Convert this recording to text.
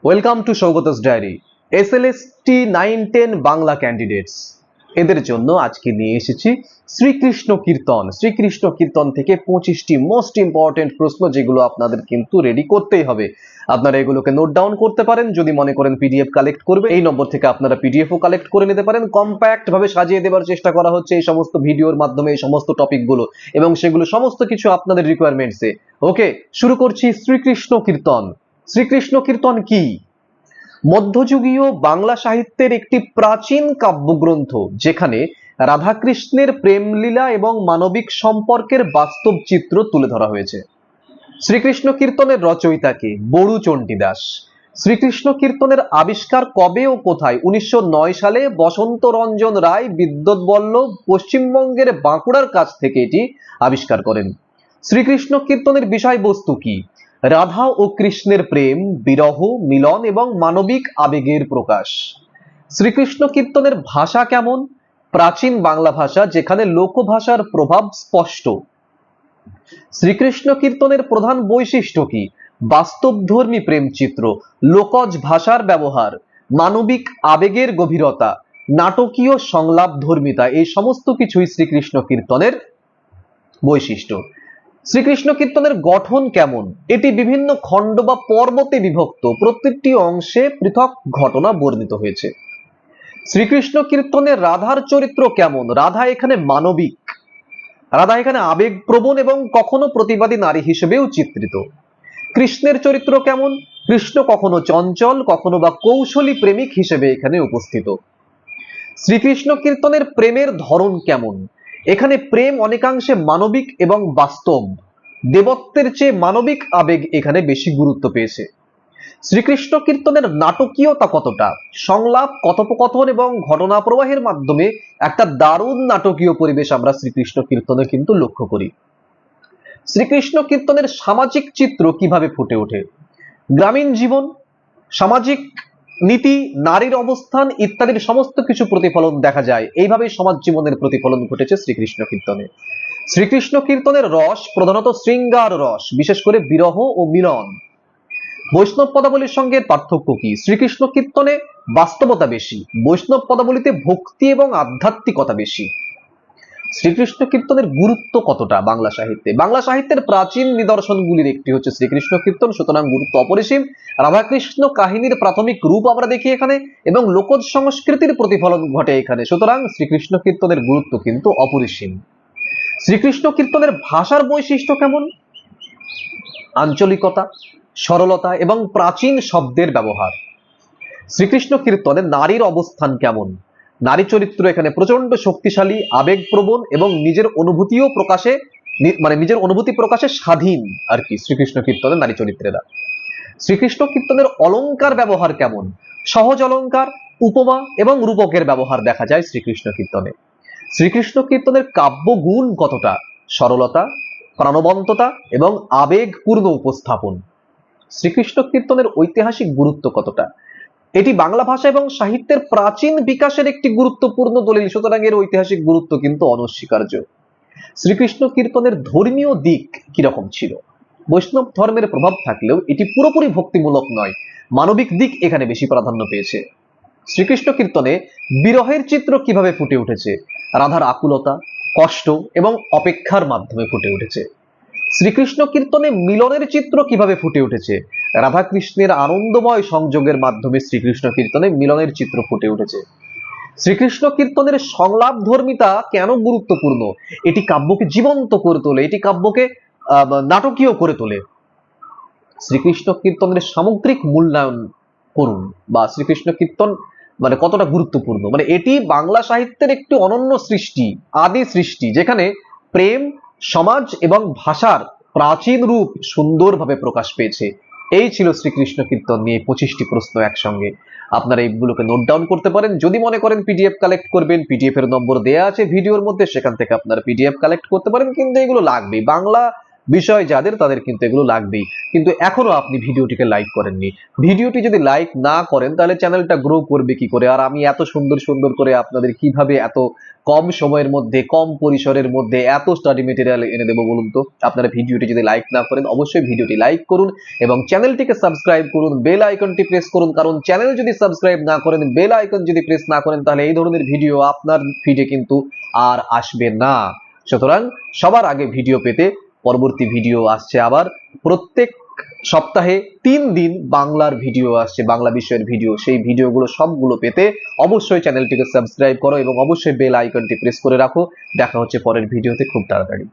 Welcome to Saugata's diary. SLST 9-10 Bangla candidates এদের জন্য আজকে নিয়ে এসেছি শ্রীকৃষ্ণ কীর্তন। শ্রীকৃষ্ণ কীর্তন থেকে 25টি মোস্ট ইম্পর্টেন্ট প্রশ্ন, যেগুলো আপনাদের কিন্তু রেডি করতেই হবে। আপনারা এগুলোকে নোট ডাউন করতে পারেন। যদি মনে করেন পিডিএফ কালেক্ট করবে, এই নম্বর থেকে আপনারা পিডিএফও কালেক্ট করে নিতে পারেন। কম্প্যাক্ট ভাবে সাজিয়ে দেওয়ার চেষ্টা করা হচ্ছে এই সমস্ত ভিডিওর মাধ্যমে, এই সমস্ত টপিকগুলো এবং সেগুলো সমস্ত কিছু আপনাদের রিকোয়ারমেন্টসে। ওকে, শুরু করছি শ্রীকৃষ্ণ কীর্তন। শ্রীকৃষ্ণ কীর্তন কি? মধ্যযুগীয় বাংলা সাহিত্যের একটি প্রাচীন কাব্যগ্রন্থ, যেখানে রাধাকৃষ্ণের প্রেমলীলা এবং মানবিক সম্পর্কের বাস্তব চিত্র তুলে ধরা হয়েছে। শ্রীকৃষ্ণ কীর্তনের রচয়িতা কে? বড়ু চণ্ডীদাস। শ্রীকৃষ্ণ কীর্তনের আবিষ্কার কবে ও কোথায়? 1909 সালে বসন্ত রঞ্জন রায় বিদ্যুৎবল্লভ পশ্চিমবঙ্গের বাঁকুড়ার কাছ থেকে এটি আবিষ্কার করেন। শ্রীকৃষ্ণ কীর্তনের বিষয়বস্তু কি? রাধা ও কৃষ্ণের প্রেম, বিরহ, মিলন এবং মানবিক আবেগের প্রকাশ। শ্রীকৃষ্ণ কীর্তনের ভাষা কেমন? প্রাচীন বাংলা ভাষা, যেখানে লোকভাষার প্রভাব স্পষ্ট। শ্রীকৃষ্ণ কীর্তনের প্রধান বৈশিষ্ট্য কি? বাস্তবধর্মী প্রেমচিত্র, লোকজ ভাষার ব্যবহার, মানবিক আবেগের গভীরতা, নাটকীয় সংলাপ ধর্মিতা। এই সমস্ত কিছুই শ্রীকৃষ্ণ কীর্তনের বৈশিষ্ট্য। শ্রীকৃষ্ণ কীর্তনের গঠন কেমন? এটি বিভিন্ন খণ্ড বা পর্বতে বিভক্ত, প্রত্যেকটি অংশে পৃথক ঘটনা বর্ণিত হয়েছে। শ্রীকৃষ্ণ কীর্তনের রাধার চরিত্র কেমন? রাধা এখানে মানবিক, রাধা এখানে আবেগপ্রবণ এবং কখনো প্রতিবাদী নারী হিসেবেও চিত্রিত। কৃষ্ণের চরিত্র কেমন? কৃষ্ণ কখনো চঞ্চল, কখনো বা কৌশলী প্রেমিক হিসেবে এখানে উপস্থিত। শ্রীকৃষ্ণ কীর্তনের প্রেমের ধরন কেমন? এখানে প্রেম অনেকাংশে মানবিক এবং বাস্তব। দেবত্বের চেয়ে মানবিক আবেগ এখানে বেশি গুরুত্ব পেয়েছে। শ্রীকৃষ্ণ কীর্তনের নাটকীয়তা কতটা? সংলাপ, কথোপকথন এবং ঘটনা প্রবাহের মাধ্যমে একটা দারুণ নাটকীয় পরিবেশ আমরা শ্রীকৃষ্ণ কীর্তনে কিন্তু লক্ষ্য করি। শ্রীকৃষ্ণ কীর্তনের সামাজিক চিত্র কিভাবে ফুটে ওঠে? গ্রামীণ জীবন, সামাজিক নীতি, নারীর অবস্থান ইত্যাদির সমস্ত কিছু প্রতিফলন দেখা যায়। এইভাবেই সমাজ জীবনের প্রতিফলন ঘটেছে শ্রীকৃষ্ণ কীর্তনে। শ্রীকৃষ্ণ কীর্তনের রস প্রধানত শৃঙ্গার রস, বিশেষ করে বিরহ ও মিলন। বৈষ্ণব পদাবলীর সঙ্গে পার্থক্য কি? শ্রীকৃষ্ণ কীর্তনে বাস্তবতা বেশি, বৈষ্ণব পদাবলীতে ভক্তি এবং আধ্যাত্মিকতা বেশি। শ্রীকৃষ্ণ কীর্তনের গুরুত্ব কতটা বাংলা সাহিত্যে? বাংলা সাহিত্যের প্রাচীন নিদর্শনগুলির একটি হচ্ছে শ্রীকৃষ্ণ কীর্তন, সুতরাং গুরুত্ব অপরিসীম। রাধাকৃষ্ণ কাহিনীর প্রাথমিক রূপ আমরা দেখি এখানে এবং লোকজ সংস্কৃতির প্রতিফলন ঘটে এখানে, সুতরাং শ্রীকৃষ্ণ কীর্তনের গুরুত্ব কিন্তু অপরিসীম। শ্রীকৃষ্ণ কীর্তনের ভাষার বৈশিষ্ট্য কেমন? আঞ্চলিকতা, সরলতা এবং প্রাচীন শব্দের ব্যবহার। শ্রীকৃষ্ণ কীর্তনে নারীর অবস্থান কেমন? নারী চরিত্র এখানে প্রচন্ড শক্তিশালী, আবেগপ্রবণ এবং নিজের অনুভূতিও প্রকাশে নিজের অনুভূতি প্রকাশে স্বাধীন আর কি শ্রীকৃষ্ণ কীর্তনের নারী চরিত্রেরা। শ্রীকৃষ্ণ কীর্তনের অলংকার ব্যবহার কেমন? সহজ অলংকার, উপমা এবং রূপকের ব্যবহার দেখা যায় শ্রীকৃষ্ণ কীর্তনে। শ্রীকৃষ্ণ কীর্তনের কাব্য গুণ কতটা? সরলতা, প্রাণবন্ততা এবং আবেগপূর্ণ উপস্থাপন। শ্রীকৃষ্ণ কীর্তনের ঐতিহাসিক গুরুত্ব কতটা? এটি বাংলা ভাষা এবং সাহিত্যের প্রাচীন বিকাশের একটি গুরুত্বপূর্ণ দলিল, সুতরাং এর ঐতিহাসিক গুরুত্ব কিন্তু অনস্বীকার্য। শ্রীকৃষ্ণ কীর্তনের ধর্মীয় দিক কিরকম ছিল? বৈষ্ণব ধর্মের প্রভাব থাকলেও এটি পুরোপুরি ভক্তিমূলক নয়, মানবিক দিক এখানে বেশি প্রাধান্য পেয়েছে। শ্রীকৃষ্ণ কীর্তনে বিরহের চিত্র কিভাবে ফুটে উঠেছে? রাধার আকুলতা, কষ্ট এবং অপেক্ষার মাধ্যমে ফুটে উঠেছে। শ্রীকৃষ্ণ কীর্তনে মিলনের চিত্র কিভাবে ফুটে উঠেছে? রাধাকৃষ্ণের আনন্দময় সংযোগের মাধ্যমে শ্রীকৃষ্ণ কীর্তনে মিলনের চিত্র ফুটে উঠেছে। শ্রীকৃষ্ণ কীর্তনের সংলাপ ধর্মিতা কেন গুরুত্বপূর্ণ? এটি কাব্যকে জীবন্ত করে তোলে, এটি কাব্যকে নাটকীয় করে তোলে। শ্রীকৃষ্ণ কীর্তনের সামগ্রিক মূল্যায়ন করুন, বা শ্রীকৃষ্ণ কীর্তন কতটা গুরুত্বপূর্ণ। এটি বাংলা সাহিত্যের একটি অনন্য সৃষ্টি, আদি সৃষ্টি, যেখানে প্রেম, সমাজ এবং ভাষার প্রাচীন রূপ সুন্দরভাবে প্রকাশ পেয়েছে। এই ছিল শ্রীকৃষ্ণ কীর্তন নিয়ে 25টি প্রশ্ন একসঙ্গে। আপনারা এইগুলোকে নোট ডাউন করতে পারেন। যদি মনে করেন পিডিএফ কালেক্ট করবেন, পিডিএফ এর নম্বর দেওয়া আছে ভিডিওর মধ্যে, সেখান থেকে আপনারা পিডিএফ কালেক্ট করতে পারেন, কিন্তু এগুলো লাগবে। বাংলা বিষয় যাদের তাদের কিন্তু এগুলো লাগবেই। কিন্তু এখনো আপনি ভিডিওটিকে লাইক করেননি। ভিডিওটি যদি লাইক না করেন তাহলে চ্যানেলটা গ্রো করবে কি করে? আর আমি এত সুন্দর সুন্দর করে আপনাদের কিভাবে এত কম সময়ের মধ্যে, কম পরিসরের মধ্যে এত স্টাডি মেটেরিয়াল এনে দেবো বলুন তো? আপনারা ভিডিওটি যদি লাইক না করেন অবশ্যই ভিডিওটি লাইক করুন এবং চ্যানেলটিকে সাবস্ক্রাইব করুন, বেল আইকনটি প্রেস করুন, কারণ চ্যানেল যদি সাবস্ক্রাইব না করেন, বেল আইকন যদি প্রেস না করেন, তাহলে এই ধরনের ভিডিও আপনার ফিডে কিন্তু আর আসবে না। সুতরাং সবার আগে ভিডিও পেতে পরবর্তী ভিডিও আসছে আবার প্রত্যেক সপ্তাহে 3 দিন বাংলার ভিডিও আসছে, বাংলা বিষয়ের ভিডিও। সেই ভিডিওগুলো সবগুলো পেতে অবশ্যই চ্যানেলটিকে সাবস্ক্রাইব করো এবং অবশ্যই বেল আইকনটি প্রেস করে রাখো। দেখা হচ্ছে পরের ভিডিওতে খুব তাড়াতাড়ি।